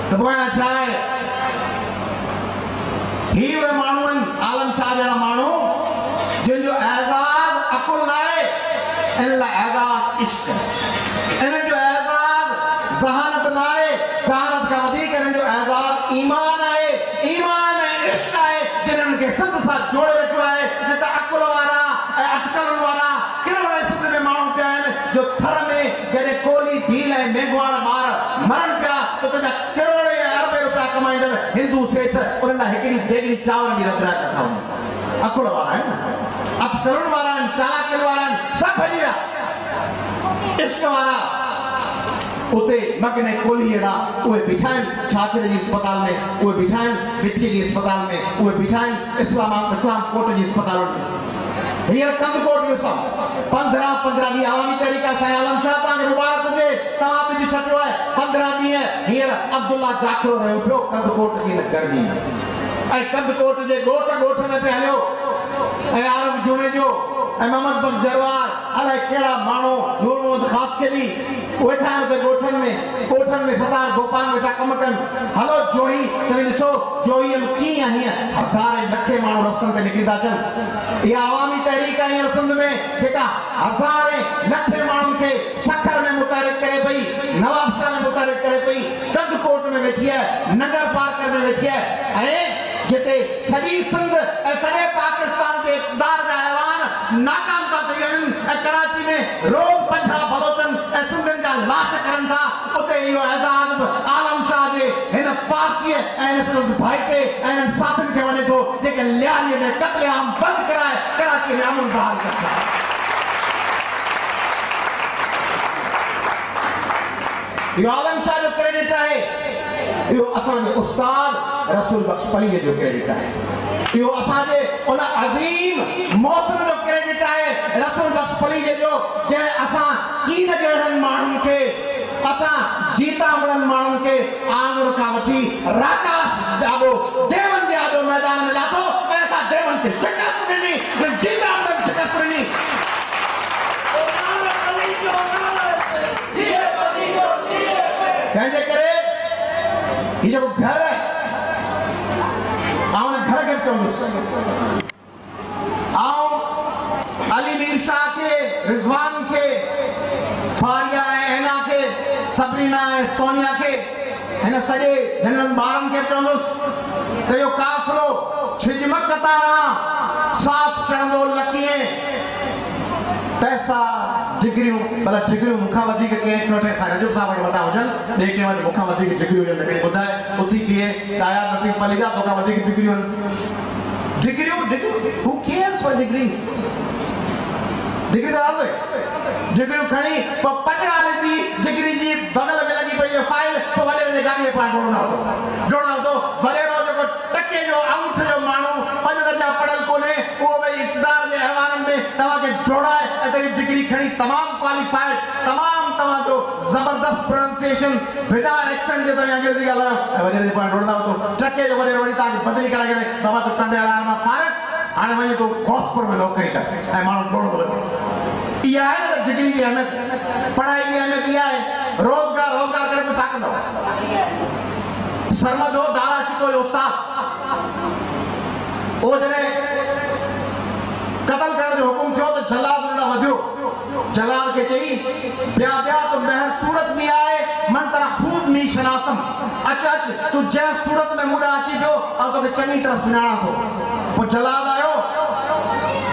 तो बोलना चाहे ही वे मानून आलम शाह जड़ा मानू जिन जो एजाज अकुल लाए इन ला एजाज इश्क इन जो एजाज जहानत लाए जहानत का अधिक इन जो एजाज ईमान आए ईमान है इश्क आए जिन के सिद्ध साथ जोड़े रखो है जिता अकुल वाला अटकल वाला किरो सिद्ध में मानू पिया जो थर में जड़े कोली भील है मेघवाड़ा बार मरण पिया तो तजा करोड़े अरबे रुपया कमाइंदड़ हिंदू सेठ उनला हिकड़ी देगड़ी चावल भी रद्रा कथा हुन अकुल वाला है ना अटकल वाला चालाकिल वाला सब भजी विया इश्क वाला उते मगने कोली एड़ा उहे बिठाइन छाछड़े जी अस्पताल में उहे बिठाइन बिठी जी अस्पताल में उहे बिठाइन इस्लाम कोट जी अस्पताल में हियर कंद कोट जो सब 15 डी आवामी तरीका से आलम शाह तांगे मुबारक हुजे तवा भी छटो है 15 डी हियर अब्दुल्ला जाखरो रहो पियो कंद कोट की गर्मी में ए कंद कोट जे गोठ में पे हलियो ए आलम जुणे जो ए मोहम्मद बख्श जरवार अले केड़ा मानो नूर मोहम्मद खास के भी वेठा ते गोठन में सरदार गोपाल वेठा कम कन हलो जोई तने दिसो जोई की आही हजारे लखे मानो रस्तन पे निकलदा चन ये आवामी तहरीक है रसंद में जेका हजारे लखे मानो के शक्कर में मुतारिक करे पई नवाब शाह में मुतारिक करे पई कंद कोट में बैठी है नगर पार्क में बैठी है ए जिते सजी सिंध ए सरे पाकिस्तान के इक़्तिदार जा ऐवान नाकाम का तयन कराची में रोज 50 बलोचन ए सिंधन जा लाश करन था उते यो एजाज आलम शाह जे हिन पार्टी एन एस भाई के एन साथन के वने तो जेके लियाली में कत्लेआम बंद कराए कराची में अमन बहाल करता यो आलम शाह जो क्रेडिट है यो असान उस्ताद रसूल बख्श पली जो क्रेडिट है यो असाजे उन अजीम मौसम जो क्रेडिट है रसूल बख्श पली जो जे असा कीन जड़न माण्हुनि के असा जीता मड़न माण्हुनि के आंगुर का वठी राकास जाबो देवन जाबो मैदान में जातो ऐसा देवन के शिकस्त ॾिनी जीता मड़न शिकस्त ॾिनी कहजे करे ये जो घर है आउन घर के चौंदुस आओ अली मीर शाह के रिजवान के फारिया ऐना के सबरीना सोनिया के हिन सजे हिनन बारन के चौंदुस तो यो काफलो छिजमक कतारा साथ चढ़ंदो लकीए पैसा डिग्रियों भला डिग्रियों मुखा वधी के के वटे सागजो साहब वटे बता हुजन दे के वटे मुखा वधी के डिग्रियों जन के बुधाए उथी पिए काया नथी पलीजा तो का वधी के डिग्रियों who cares for degrees degree आ रे डिग्री खणी तो पटे वाले दी डिग्री जी बगल में लगी पई फाइल तो वाले में गाड़ी पर जोड़ना तो भले रो जो टके जो आउट जो मानो पंज दर्जा पढ़ल कोने वो भाई इक़्तिदार जे हवालन में तवा के जोड़ाए तेरी डिग्री खणी तमाम क्वालिफाइड तमाम जो जबरदस्त प्रोनाउंसिएशन बिना एक्सेंट जैसा अंग्रेजी गाला वने दे पॉइंट जोड़ना तो टके जो वने वणी ता बदली करा के तवा तो चंडे अलार्म फारक आने वने तो हॉस्पिटल में नौकरी कर ऐ मानो जोड़ ये है डिग्री की अहमियत पढ़ाई की अहमियत ये है रोजगार कर सकदो सरमदो दारा शिको उस्ताद ओ जने कत्ल कर जो हुकुम थियो तो जलाल उड़ा वधियो जलाल के चई ब्या तो महर सूरत में आए मन तरह खूब मी शनासम अच्छा तू जै सूरत में मुड़ा अची पियो और तो चंगी तरह सुनाणा तो वो जलाल आयो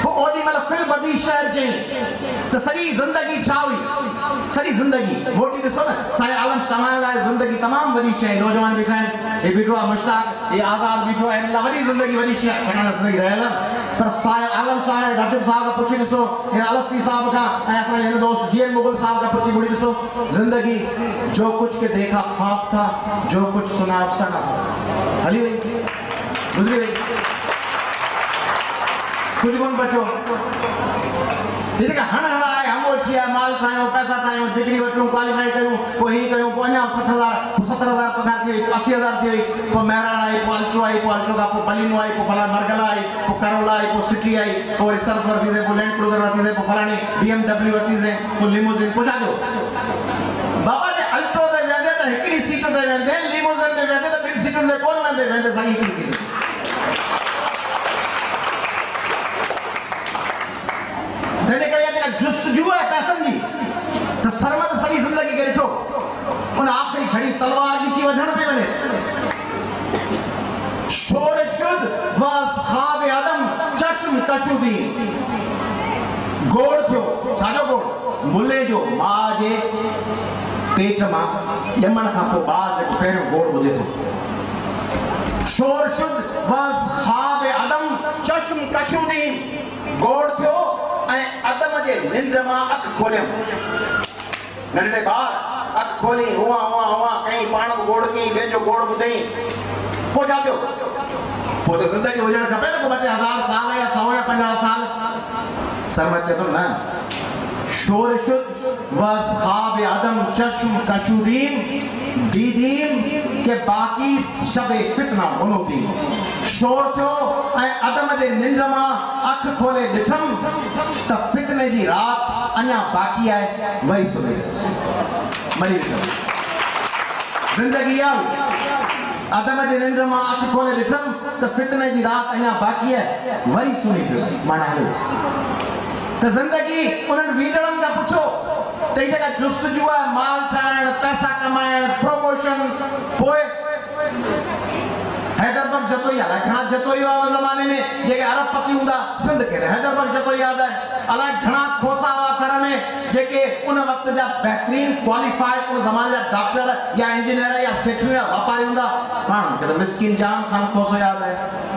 वो ओडी मतलब फिर बदी शहर चई तो सही जिंदगी छावी सही जिंदगी मोटी दिसो ना साईं आलम तमाम लाए जिंदगी तमाम बड़ी शे नौजवान बैठा है ये बिठो मुश्ताक ये आजाद बिठो है अल्लाह बड़ी जिंदगी बड़ी शे ठकाना जिंदगी रहेला पर साईं आलम साहब राजब साहब का पूछी दिसो ये अलस्ती साहब का ऐसा ये दोस्त जीएन मुगल साहब का पूछी बुढ़ी दिसो जिंदगी जो कुछ के देखा ख्वाब था जो कुछ सुना अफसाना था हली भाई गुजरी भाई कुछ कौन बचो जैसे कि हण हणाए हमो छिया माल ठायो पैसा ठायो डिग्री वठूं क्वालिफाई करूं वो ही करूं पोन्या 60,000 पगार थी 80,000 थी वो मेहरान आई वो अल्ट्रो का वो बलिनो आई वो फला मरगला आई वो करोला आई वो सिटी आई वो सर्फ वर्ती से वो लैंड क्रूजर वर्ती से वो फलानी BMW वर्ती से वो लिमोजिन पहुंचा दो बाबा जे अल्ट्रो दे वेंदे त हिकिड़ी सीट ते वेंदे लीमोज़िन में वेंदे त ॿिनि सीटुनि ते कोन वेंदे साईं हिकिड़ी सीट तंहिंजे करे जेका जुस्तजू आहे पैसनि जी त सरमद सॼी ज़िंदगी खे ॾिठो उन आख़िरी घड़ी तलवार ॾिची वठण पई वञे शोर शुद्ध व अस्हाब आदम चश्म कशुदीन गोड़ थियो छाजो गोड़ मुले जो मां जे पेट मां ॼमण खां पोइ ॿार जेको पहिरियों गोड़ ॿुधे थो शोर शुद्ध व अस्हाब आदम चश्म कशुदीन गोड़ थियो ऐं अदम जे निंड मां अखि खोलियमि नंढे ॿार अखि खोली हुआ हुआ हुआ कई पाण बि गोड़ कई ॿिए जो गोड़ ॿुधई पोइ छा थियो पोइ त ज़िंदगी हुजणु खपे न को 1000 साल या 100 या 50 साल सरमत चए थो न शोर शुद्ध व अस्हाब आदम चश्म कशुदीन दीदीन के बाकी शबे फितना बुनुदीन शोर थियो ऐं अदम जे निंड मां अखि खोले ॾिठमि त फितने जी रात अञा बाक़ी आहे वही सुम्ही मरी वियुसि ज़िंदगी आहे अदम जे निंड मां अखि खोले ॾिठमि त फितने जी रात अञा बाक़ी आहे वही सुम्ही पियुसि माना हली वियुसि त ज़िंदगी उन्हनि वीडड़नि खां पुछो त हीअ जेका जुस्तजू आहे माल ठाहिण पैसा कमाइण प्रमोशन पोइ हैदरबर्ग जतोई आहे घणा जतोई हुआ उन ज़माने में जेके अरबपति हूंदा सिंध खे हैदरबर्ग जतोई यादि आहे अलाए घणा खोसा हुआ घर में जेके उन वक़्त जा बहितरीन क्वालिफाइड उन ज़माने जा डॉक्टर या इंजीनियर या सेठियूं या वापारी हूंदा माण्हुनि खे त मिस्किन जान खान खोसो यादि आहे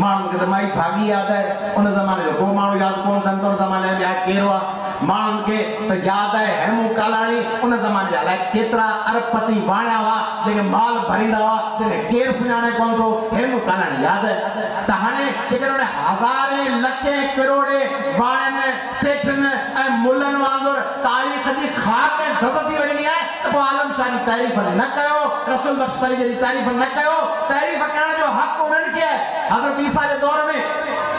माण्हुनि खे त माई भागी यादि आहे उन ज़माने जो को माण्हू यादि कोन अथनि त उन ज़माने में कहिड़ो आहे माण्हुनि खे त यादि आहे हेमू कालाणी उन ज़माने जा अलाए केतिरा अरबपति वाणिया हुआ जेके माल भरींदा हुआ जंहिंखे केरु सुञाणे कोन थो हेमू कालाणी यादि आहे त हाणे जेकॾहिं हज़ारे लखे करोड़े वाणियुनि सेठनि ऐं मुलनि वांगुरु तारीख़ जी ख़ाक ऐं धस थी वञणी आहे त पोइ आलम शाह जी तारीफ़ न कयो रसूल बख्श परी जी तारीफ़ न कयो तारीफ़ करण जो हक़ उन्हनि खे आहे हज़रत ईसा जे दौर में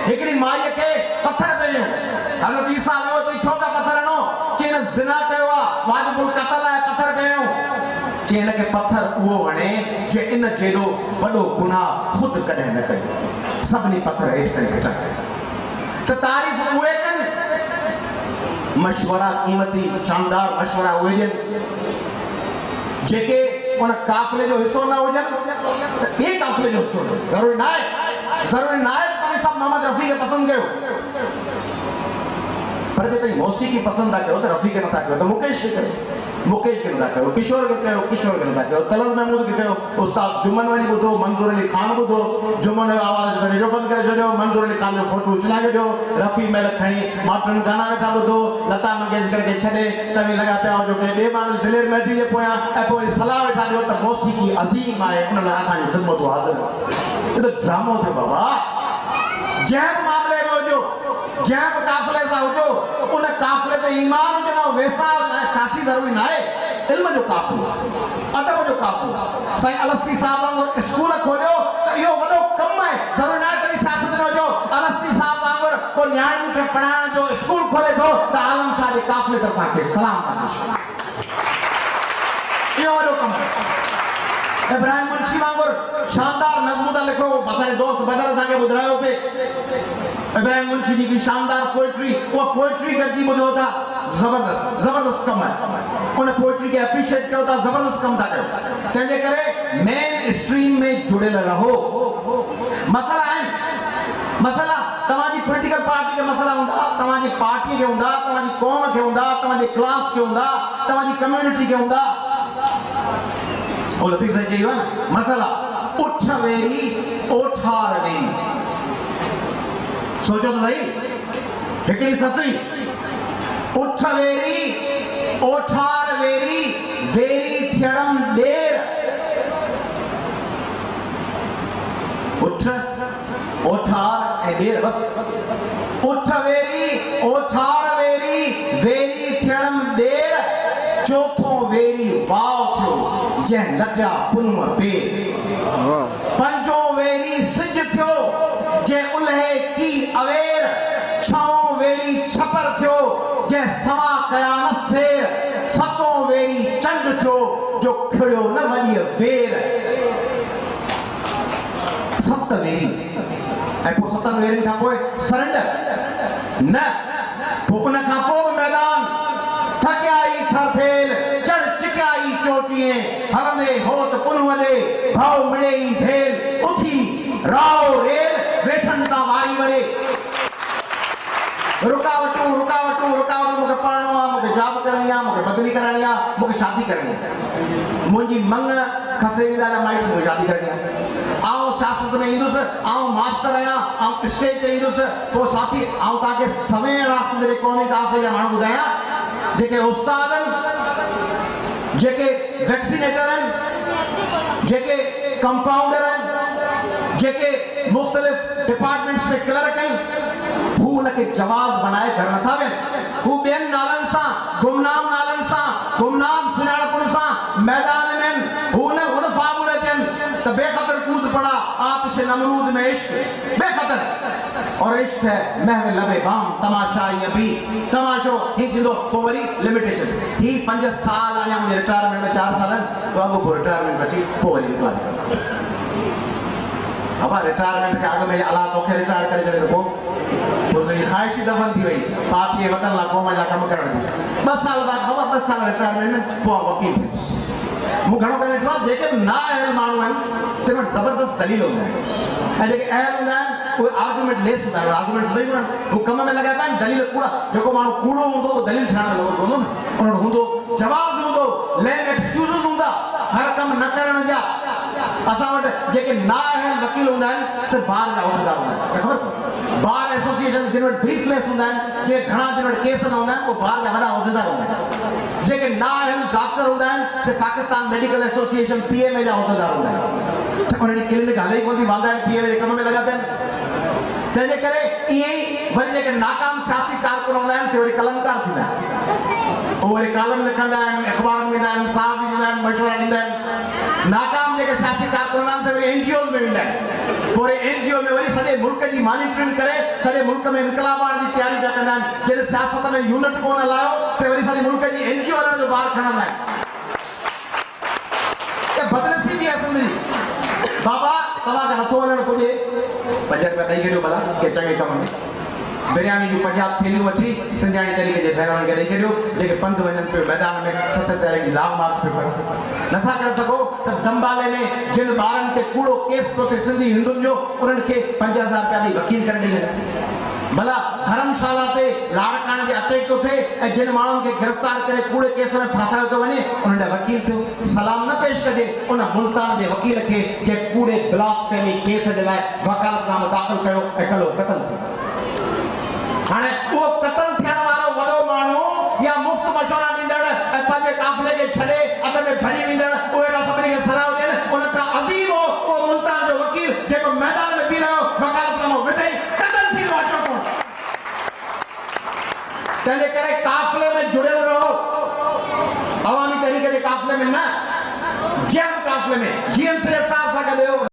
हिकिड़ी माईअ खे पथर पइयो हज़रत ईसा वियो चई छो पिया पथर हणो चई हिन ज़िना कयो आहे वाजिबुल क़त्ल आहे पथर कयो चई हिनखे पथर उहो हणे जे इन जहिड़ो वॾो गुनाह ख़ुदि कॾहिं न कयो सभिनी पथर हेठि करे वेठा त तारीफ़ उहे कनि मशवरा क़ीमती शानदार मशवरा उहे ॾियनि जेके उन काफ़िले जो हिसो न हुजनि त ॿिए काफ़िले जो हिसो न ज़रूरी न आहे तव्हां सभु मोहम्मद रफ़ी खे पसंदि कयो पर जे ताईं मौसीक़ी पसंदि था कयो त रफ़ी खे नथा कयो त मुकेश खे नथा कयो किशोर खे नथा कयो तलत महमूद खे कयो उस्ताद जुमन वञी ॿुधो मंज़ूर अली ख़ान ॿुधो जुमन जो आवाज़ रेडियो बंदि करे छॾियो मंज़ूर अली ख़ान जो फोटो उछलाए छॾियो रफ़ी महिल खणी माटनि गाना वेठा ॿुधो लता मंगेशकर खे छॾे तव्हीं लॻा पिया हुजो के ॿिए माण्हू दिलेर मेहदी जे पोयां ऐं पोइ सलाह वेठा ॾियो त मौसीक़ी अज़ीम आहे उन लाइ असांजी ख़िदमत हाज़िर आहे इहो त ड्रामो थियो बाबा जंहिं बि मामले में हुजो जंहिं बि काफ़िले सां हुजो उन काफ़िले ते ईमान हुजणो वेसा सासी ज़रूरी न आहे इल्म जो काफ़िलो अदब जो काफ़िलो साईं अलस्ती साहब वांगुरु स्कूल खोलियो त इहो वॾो कमु आहे ज़रूरी न आहे कॾहिं सियासत में हुजो अलस्ती साहब वांगुरु को न्याणियुनि खे पढ़ाइण जो स्कूल खोले थो त आलम शाह जे काफ़िले तरफ़ां खे सलाम कंदा इहो वॾो कमु आहे इब्राहिम मुंशी वांगुरु शानदार नज़्म लिखो असांजे दोस्त बदर असांखे ॿुधायो पिए इब्राहिम मुंशी जी की शानदार पोइट्री वो पोइट्री गॾिजी ॿुधो था ज़बरदस्त कमु आहे उन पोइट्री खे एप्रिशिएट कयो था ज़बरदस्त कमु था कयो तंहिंजे करे मेन स्ट्रीम में जुड़ियल रहो मसला आहिनि मसला तव्हांजी पॉलिटिकल पार्टी के मसला हूंदा तव्हांजी पार्टी के हूंदा तव्हांजी क़ौम के हूंदा तव्हांजे क्लास के हूंदा तव्हांजी कम्युनिटी के हूंदा लतीफ़ साईं चयो आहे न मसला उठ वेरी ओठार वेरी सोचो तो सही हिकिड़ी ससुई उठ वेरी ओठार वेरी वेरी थियणम ॾेर उठ ओठार ऐं ॾेर बस उठ वेरी ओठार वेरी वेरी थियणम ॾेर चौथों वेरी वाव थियो जंहिं लटिया पुनम पेर पंजो वेरी सिज थियो जंहिं उल्हे की अवेर छहों वेरी छपर थियो जंहिं सवा कया न सेर सतों वेरी चंड थियो जो खिड़ियो न वॾी वेर सत वेरी ऐं पोइ सतनि वेरनि खां पोइ सरेंडर न पोइ उन खां पोइ मैदान थकियाई थरथेल चढ़ चिकियाई चोटीअ हलंदे होत पुन वॾे भाउ मिले ई भेल उथी राव रेल वेठनि था वारी वरे रुकावटूं मूंखे पढ़णो आहे मूंखे जॉब करणी आहे मूंखे बदली कराइणी आहे मूंखे शादी करणी आहे मुंहिंजी मंग खसे वेंदा माइट मूंखे शादी करणी आहे आउं सियासत में ईंदुसि आउं मास्टर आहियां आउं स्टेज ते ईंदुसि पोइ साथी आउं तव्हांखे समय अहिड़ा सिंध क़ौमी काफ़िले जा माण्हू ॿुधायां जेके उस्ताद आहिनि जेके वैक्सीनेटर आहिनि जेके कंपाउंडर आहिनि जेके मुख़्तलिफ़ डिपार्टमेंट्स में क्लर्क आहिनि हू उनखे जवाज़ बनाए घर नथा वेहनि हू ॿियनि नालनि सां गुमनाम सुञाणपुनि सां मैदान में हू न उन फाबुल अचनि त बेख़तर कूद पड़ा आतिश नमरूद में इश्क बेख़तर और इश्क है महव लबे बाम तमाशा ये भी तमाशो ही थींदो पोइ वरी लिमिटेशन ही 5 साल अञा मुंहिंजे रिटायरमेंट में 4 साल पोइ अॻो पोइ रिटायरमेंट अची पोइ वरी निकिरी अब रिटायरमेंट के आगे में अल्लाह तोखे रिटायर करे छॾे पोइ ख़्वाहिशी दफ़न थी वई पार्टी वतन लाइ क़ौम जा कम करण जी 2 साल बाद बाबा 2 साल रिटायरमेंट में पोइ वकील मूं घणो करे ॾिठो आहे जेके बि ना अहल माण्हू आहिनि तंहिं वटि ज़बरदस्त दलील हूंदा आहिनि ऐं जेके अहल हूंदा आहिनि उहे आर्गुमेंट लेस हूंदा आहिनि आर्गुमेंट हूंदा ई कोन हू कम में लॻाए पिया दलील कूड़ा जेको माण्हू कूड़ो हूंदो उहो दलील ठाहिण लॻो हूंदो न उन वटि हूंदो जवाज़ हूंदो लेम एक्सक्यूज़िस हूंदा हर कम न करण जा असां वटि जेके ना अहल वकील हूंदा आहिनि सिर्फ़ु बार जा उहिदेदार हूंदा आहिनि ख़बर बार एसोसिएशन जिन वटि ब्रीफलेस हूंदा आहिनि के घणा जिन वटि केस न हूंदा आहिनि उहे बार जा वॾा उहिदेदार हूंदा आहिनि जेके ना अहल डॉक्टर हूंदा आहिनि से पाकिस्तान मेडिकल एसोसिएशन PMA जा उहिदेदार हूंदा आहिनि उन्हनि जी क्लिनिक हले ई कोन थी वांदा आहिनि PMA जे कम में लॻा पिया आहिनि तंहिंजे करे ईअं ई वरी जेके नाकाम सियासी कारकुन हूंदा आहिनि से वरी कलमकार थींदा आहिनि उहे वरी कालम लिखंदा आहिनि अख़बार में ईंदा आहिनि साहब ॾींदा आहिनि मशवरा ॾींदा आहिनि नाकाम जेके सियासी कारकुन हूंदा आहिनि से वरी NGOs में वेंदा आहिनि पोइ NGO में वरी सॼे मुल्क जी मॉनिटरिंग करे सॼे मुल्क में इनकलाब आणण जी तयारी पिया कंदा आहिनि जॾहिं सियासत में यूनिट कोन हलायो से वरी सॼे मुल्क जी NGO हलण जो ॿार खणंदा आहिनि बदनसीबी आहे सिंध जी बाबा तव्हांखे नथो वञणु पुॼे 5 रुपया ॾेई छॾियो भला के चङे कम में बिरयानी जूं 50 थैलियूं वठी सिंधियाणी तरीक़े जे भैरवनि खे ॾेई छॾियो जेके पंधु वञनि पियो मैदान में 7 तारीख़ लाल मार्च पियो करे नथा करे सघो त दंबाले में जिन ॿारनि ते कूड़ो केस पियो थिए सिंधी हिंदुनि जो उन्हनि खे 50,000 रुपया ॾेई वकील करे ॾेई छॾियो भला धर्मशाला ते लाड़काणे जे अटैक थो थिए ऐं जिन माण्हुनि खे गिरफ़्तार करे कूड़े केस में फासायो थो वञे उन्हनि ॾे वकील थियो सलाम न पेश कजे उन मुल्तान जे वकील खे जे कूड़े ब्लास्फेमी केस जे लाइ वकालतनामो दाख़िल कयो ऐं कलो क़तल थियो हाणे उहो क़तल थियण वारो वॾो माण्हू या मुफ़्त मशवरा ॾींदड़ ऐं पंहिंजे काफ़िले खे छॾे अध में भॼी वेंदड़ उहे सभिनी खे सलाह ॾियनि उन खां अज़ीम हो उहो मुल्तान जो वकील जेको मैदान में बीह रहियो वकालतनामो विधई क़तल थी वियो चोटो तंहिंजे करे काफ़िले में जुड़ियल रहो अवामी तरीक़े जे काफ़िले में न जंहिं काफ़िले में GM साहिब सां गॾु